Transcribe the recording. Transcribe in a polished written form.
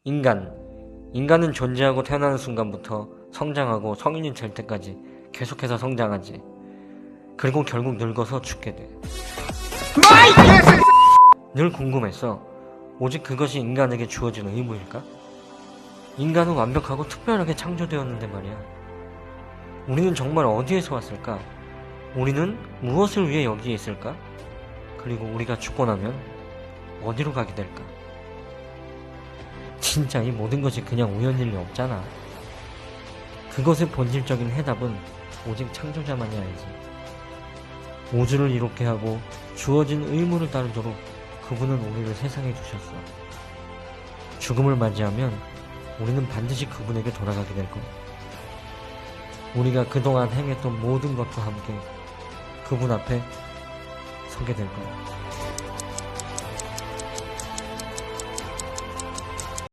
인간은 존재하고 태어나는 순간부터 성장하고 성인이 될 때까지 계속해서 성장하지. 그리고 결국 늙어서 죽게 돼. 늘 궁금했어. 오직 그것이 인간에게 주어진 의무일까? 인간은 완벽하고 특별하게 창조되었는데 말이야. 우리는 정말 어디에서 왔을까? 우리는 무엇을 위해 여기에 있을까? 그리고 우리가 죽고 나면 어디로 가게 될까? 진짜 이 모든 것이 그냥 우연일 리 없잖아. 그것의 본질적인 해답은 오직 창조자만이 알지. 우주를 이롭게 하고 주어진 의무를 따르도록 그분은 우리를 세상에 주셨어. 죽음을 맞이하면 우리는 반드시 그분에게 돌아가게 될 거야. 우리가 그동안 행했던 모든 것과 함께 그분 앞에 서게 될 거야.